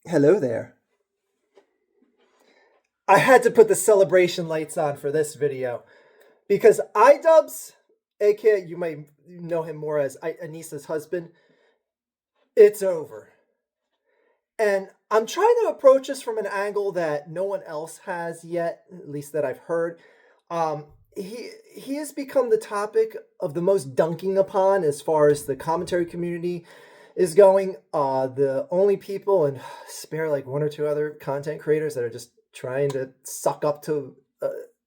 Hello there. I had to put the celebration lights on for this video because Idubbbz, aka you might know him more as Anisa's husband, it's over. And I'm trying to approach this from an angle that no one else has yet, at least that I've heard. He has become the topic of the most dunking upon as far as the commentary community is going. The only people, and spare like one or two other content creators that are just trying to suck up to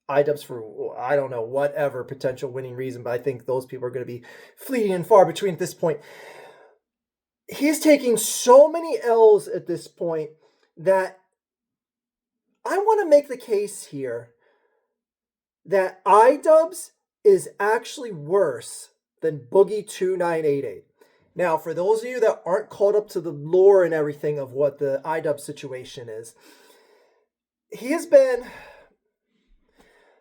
Idubbbz for, I don't know, whatever potential winning reason, but I think those people are going to be fleeting and far between at this point. He's taking so many L's at this point that I want to make the case here that Idubbbz is actually worse than Boogie2988. Now, for those of you that aren't caught up to the lore and everything of what the Idubbbz situation is, he has been,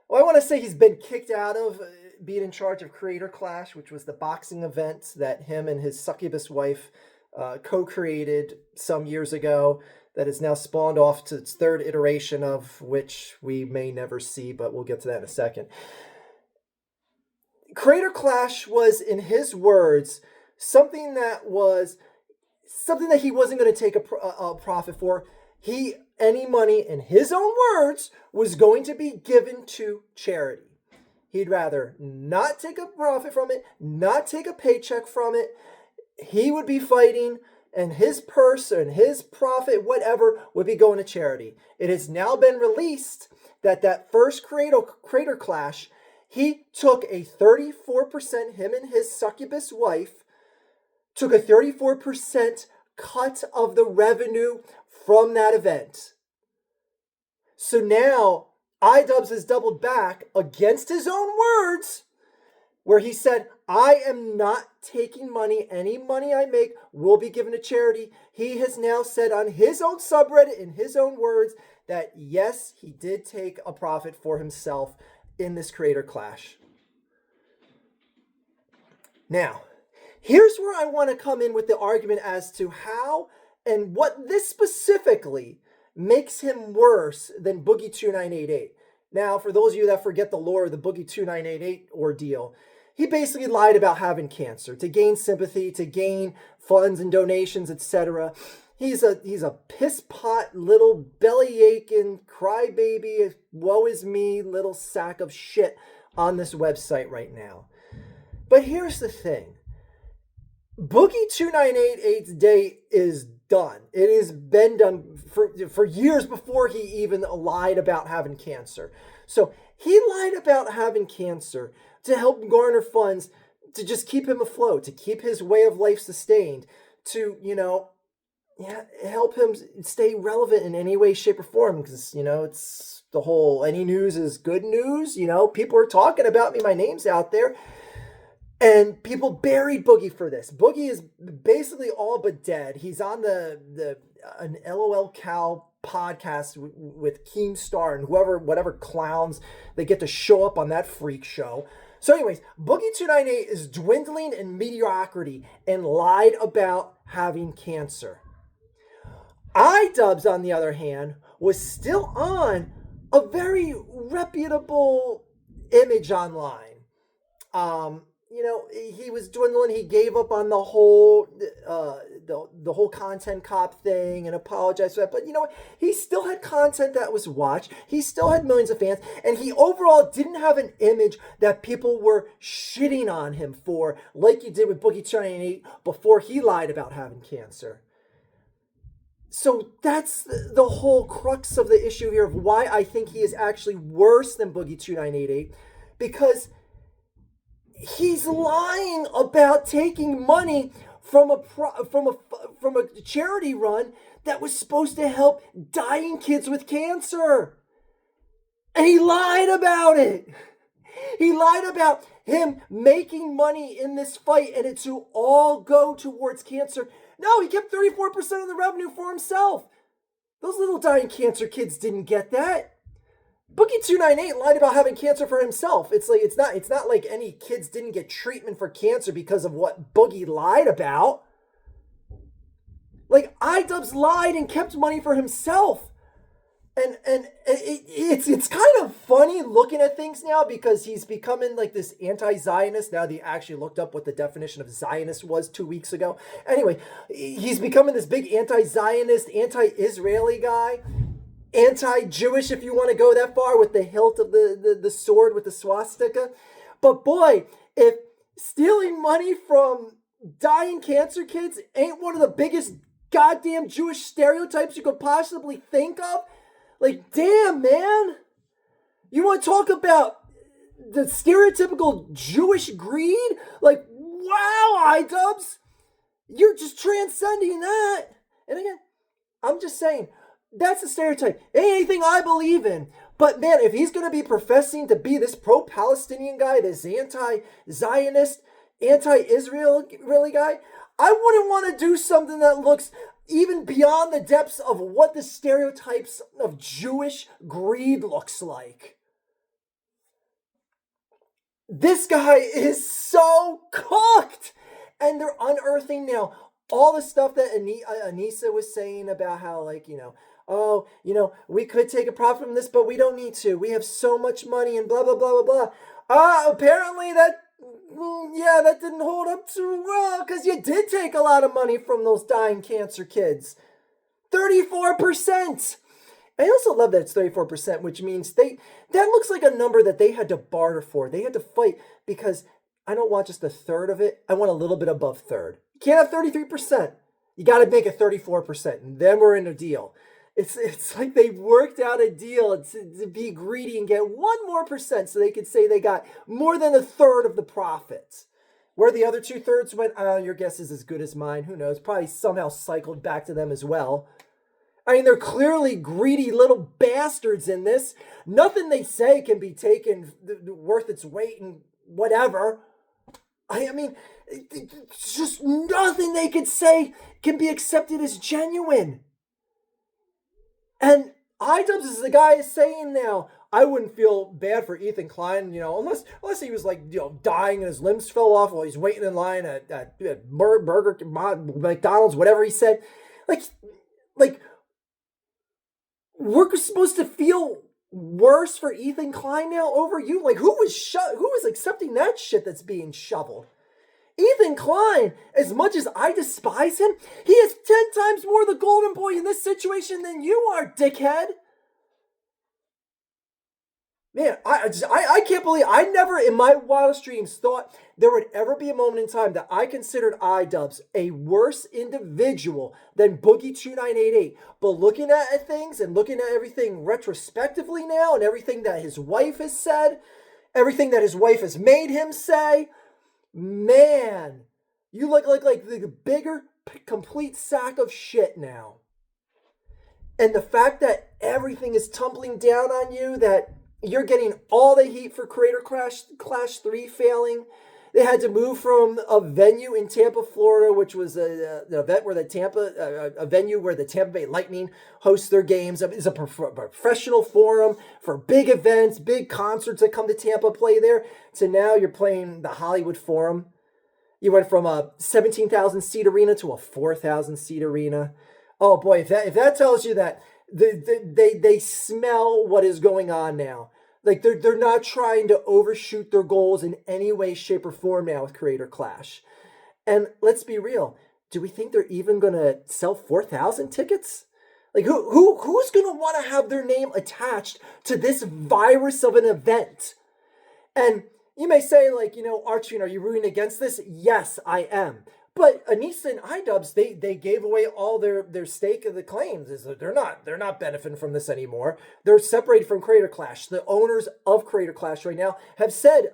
well, I want to say he's been kicked out of being in charge of Creator Clash, which was the boxing event that him and his succubus wife co-created some years ago, that is now spawned off to its third iteration, of which we may never see, but we'll get to that in a second. Creator Clash was, in his words, something that he wasn't going to take a profit for. Any money, in his own words, was going to be given to charity. He'd rather not take a profit from it, not take a paycheck from it. He would be fighting, and his purse and his profit, whatever, would be going to charity. It has now been released that first Creator Clash, he took a 34%, him and his succubus wife, took a 34% cut of the revenue from that event. So now Idubbbz has doubled back against his own words, where he said, I am not taking money. Any money I make will be given to charity. He has now said on his own subreddit, in his own words, that yes, he did take a profit for himself in this Creator Clash. Now, here's where I want to come in with the argument as to how and what this specifically makes him worse than Boogie2988. Now, for those of you that forget the lore of the Boogie2988 ordeal, he basically lied about having cancer to gain sympathy, to gain funds and donations, etc. He's a piss pot, little belly aching, crybaby, woe is me, little sack of shit on this website right now. But here's the thing. Boogie2988's day is done. It has been done for years before he even lied about having cancer. So he lied about having cancer to help garner funds to just keep him afloat, to keep his way of life sustained, to, help him stay relevant in any way, shape, or form. Because, it's the whole, any news is good news. People are talking about me. My name's out there. And people buried Boogie for this. Boogie is basically all but dead. He's on an LOL Cow podcast with Keemstar and whatever clowns they get to show up on that freak show. So anyways, Boogie298 is dwindling in mediocrity and lied about having cancer. Idubbbz, on the other hand, was still on a very reputable image online. He was dwindling. He gave up on the whole content cop thing and apologized for that. But he still had content that was watched. He still had millions of fans, and he overall didn't have an image that people were shitting on him for, like you did with Boogie28 before he lied about having cancer. So that's the whole crux of the issue here of why I think he is actually worse than Boogie2988, because he's lying about taking money from a charity run that was supposed to help dying kids with cancer. And he lied about it. He lied about him making money in this fight and it to all go towards cancer. No, he kept 34% of the revenue for himself. Those little dying cancer kids didn't get that. Boogie298 lied about having cancer for himself. It's not like any kids didn't get treatment for cancer because of what Boogie lied about. Like, Idubbbz lied and kept money for himself. And it's kind of funny looking at things now because he's becoming like this anti-Zionist. Now they actually looked up what the definition of Zionist was 2 weeks ago. Anyway, he's becoming this big anti-Zionist, anti-Israeli guy. Anti-Jewish, if you want to go that far, with the hilt of the sword with the swastika. But boy, if stealing money from dying cancer kids ain't one of the biggest goddamn Jewish stereotypes you could possibly think of, like, damn, man. You want to talk about the stereotypical Jewish greed? Like, wow, Idubbbz, you're just transcending that. And again, I'm just saying, that's a stereotype. It ain't anything I believe in. But man, if he's going to be professing to be this pro-Palestinian guy, this anti-Zionist, anti-Israeli guy, I wouldn't want to do something that looks even beyond the depths of what the stereotypes of Jewish greed looks like. This guy is so cooked. And they're unearthing now all the stuff that Anisa was saying about how, like, oh, we could take a profit from this, but we don't need to. We have so much money and blah, blah, blah, blah, blah. Apparently that didn't hold up too well, because you did take a lot of money from those dying cancer kids. 34%. I also love that it's 34%, which means that looks like a number that they had to barter for. They had to fight, because I don't want just a third of it. I want a little bit above third. You can't have 33%. You got to make it 34%, and then we're in a deal. It's like they worked out a deal to be greedy and get 1 more percent so they could say they got more than a third of the profits. Where the other 2/3 went, your guess is as good as mine. Who knows? Probably somehow cycled back to them as well. I mean, they're clearly greedy little bastards in this. Nothing they say can be taken worth its weight in whatever. I mean, just nothing they could say can be accepted as genuine. And Idubbbz is the guy saying now, I wouldn't feel bad for Ethan Klein, unless he was like, dying and his limbs fell off while he's waiting in line at Burger McDonald's, whatever he said. Like, we're supposed to feel worse for Ethan Klein now over you? Like, who was accepting that shit that's being shoveled? Ethan Klein, as much as I despise him, he is 10 times more the golden boy in this situation than you are, dickhead. Man, I can't believe, I never in my wildest dreams thought there would ever be a moment in time that I considered Idubbbz a worse individual than Boogie2988. But looking at things and looking at everything retrospectively now, and everything that his wife has said, everything that his wife has made him say, man, you look like the bigger, complete sack of shit now. And the fact that everything is tumbling down on you, that you're getting all the heat for Creator Clash 3 failing. They had to move from a venue in Tampa, Florida, which was a venue where the Tampa Bay Lightning hosts their games. It's a professional forum for big events, big concerts that come to Tampa play there. So now you're playing the Hollywood Forum. You went from a 17,000 seat arena to a 4,000 seat arena. Oh boy, if that tells you that they smell what is going on now. Like, they're not trying to overshoot their goals in any way, shape, or form now with Creator Clash. And let's be real. Do we think they're even going to sell 4,000 tickets? Like, who's going to want to have their name attached to this virus of an event? And you may say, like, Archie, are you rooting against this? Yes, I am. But Anisa and Idubbbz, they gave away all their stake of the claims. They're not benefiting from this anymore. They're separated from Creator Clash. The owners of Creator Clash right now have said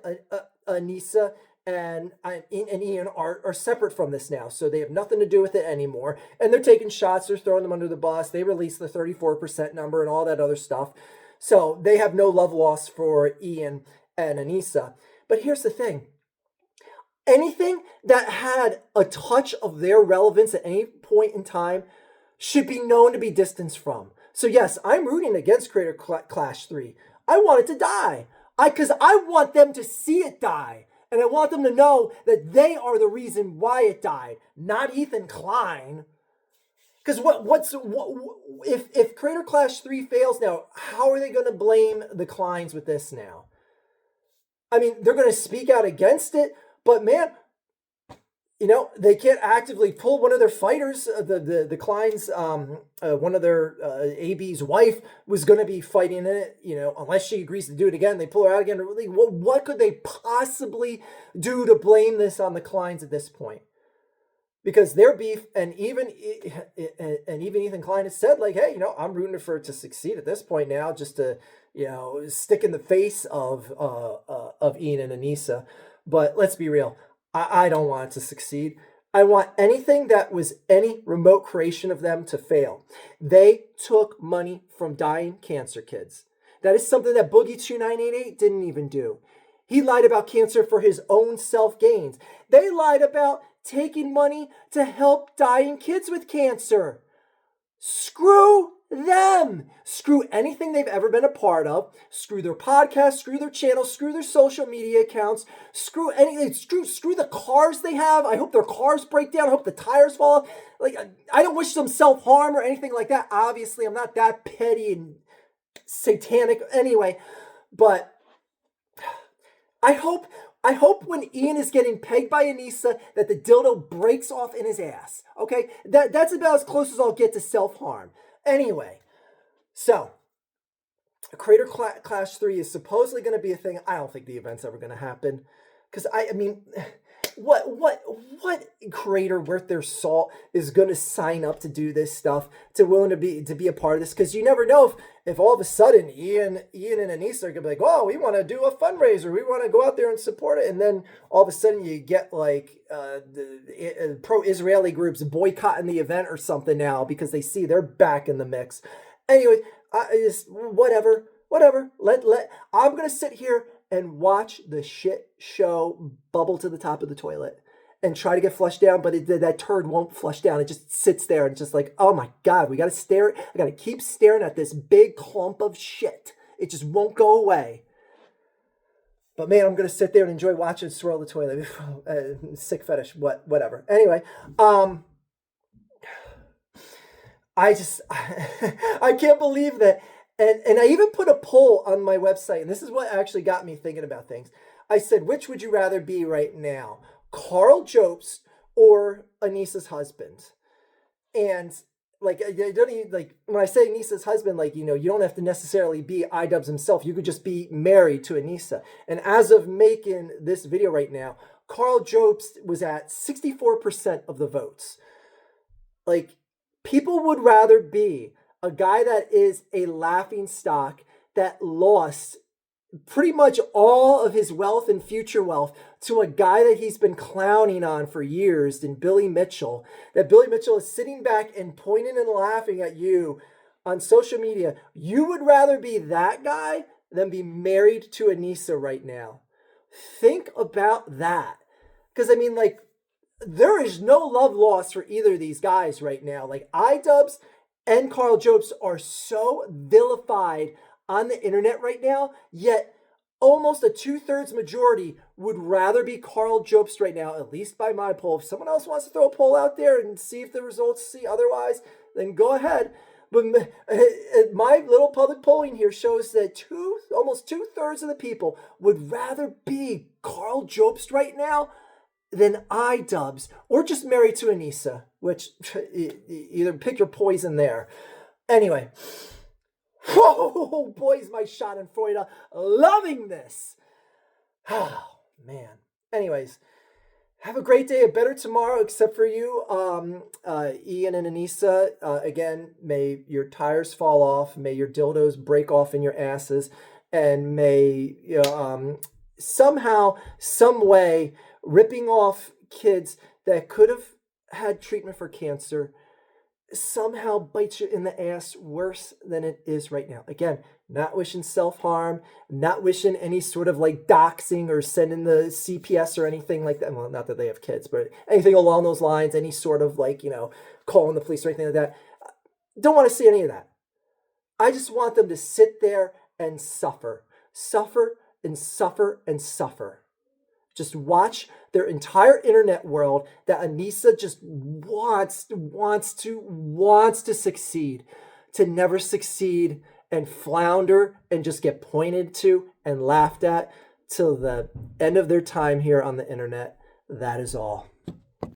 Anisa and Ian are separate from this now. So they have nothing to do with it anymore. And they're taking shots. They're throwing them under the bus. They released the 34% number and all that other stuff. So they have no love lost for Ian and Anisa. But here's the thing. Anything that had a touch of their relevance at any point in time should be known to be distanced from. So yes, I'm rooting against Creator Clash 3. I want it to die. Because I want them to see it die. And I want them to know that they are the reason why it died, not Ethan Klein. Because if Creator Clash 3 fails now, how are they going to blame the Kleins with this now? I mean, they're going to speak out against it, but man, they can't actively pull one of their fighters. The Kleins, one of their AB's wife was going to be fighting in it, unless she agrees to do it again. They pull her out again. What could they possibly do to blame this on the Kleins at this point? Because their beef, and even Ethan Klein has said, like, hey, I'm rooting for it to succeed at this point now, just to, stick in the face of Ian and Anisa. But let's be real. I don't want it to succeed. I want anything that was any remote creation of them to fail. They took money from dying cancer kids. That is something that Boogie2988 didn't even do. He lied about cancer for his own self-gains. They lied about taking money to help dying kids with cancer. Screw them. Screw anything they've ever been a part of. Screw their podcast, screw their channel, screw their social media accounts, screw anything, screw the cars they have. I hope their cars break down. I hope the tires fall off. Like, I don't wish them self-harm or anything like that. Obviously, I'm not that petty and satanic anyway, but I hope when Ian is getting pegged by Anisa that the dildo breaks off in his ass. Okay? That's about as close as I'll get to self-harm. Anyway, so Creator Clash 3 is supposedly going to be a thing. I don't think the event's ever going to happen. Because, I mean, what creator worth their salt is going to sign up to do this stuff, willing to be a part of this? Because you never know if all of a sudden Ian and Anisa are going to be like, oh, we want to do a fundraiser. We want to go out there and support it. And then all of a sudden you get like the pro-Israeli groups boycotting the event or something now because they see they're back in the mix. Anyway, whatever. I'm going to sit here and watch the shit show bubble to the top of the toilet and try to get flushed down, but that turd won't flush down. It just sits there and just like, oh my God, I got to keep staring at this big clump of shit. It just won't go away. But man, I'm going to sit there and enjoy watching it swirl the toilet. Sick fetish, whatever. Anyway, I can't believe that. And I even put a poll on my website, and this is what actually got me thinking about things. I said, which would you rather be right now, Karl Jobst or Anisa's husband? And like, I don't even, like, when I say Anisa's husband, like, you don't have to necessarily be Idubbbz himself. You could just be married to Anisa. And as of making this video right now, Karl Jobst was at 64% of the votes. Like, people would rather be a guy that is a laughing stock that lost pretty much all of his wealth and future wealth to a guy that he's been clowning on for years in Billy Mitchell, that Billy Mitchell is sitting back and pointing and laughing at you on social media. You would rather be that guy than be married to Anisa right now. Think about that. Because, I mean, like, there is no love lost for either of these guys right now. Like, Idubbbz and Karl Jobst are so vilified on the internet right now, yet almost a 2/3 majority would rather be Karl Jobst right now, at least by my poll. If someone else wants to throw a poll out there and see if the results see otherwise, then go ahead. But my little public polling here shows that almost 2/3 of the people would rather be Karl Jobst right now than Idubbbz, or just married to Anisa, which either pick your poison there. Anyway, whoa, boys, my Schadenfreude, loving this. Oh, man. Anyways, have a great day, a better tomorrow, except for you, Ian and Anisa. Again, may your tires fall off, may your dildos break off in your asses, and may somehow, some way, ripping off kids that could have had treatment for cancer somehow bites you in the ass worse than it is right now. Again, not wishing self-harm, not wishing any sort of like doxing or sending the CPS or anything like that. Well, not that they have kids, but anything along those lines, any sort of like, calling the police or anything like that. Don't want to see any of that. I just want them to sit there and suffer and suffer and suffer. Just watch their entire internet world that Anisa just wants to succeed, to never succeed and flounder and just get pointed to and laughed at till the end of their time here on the internet. That is all.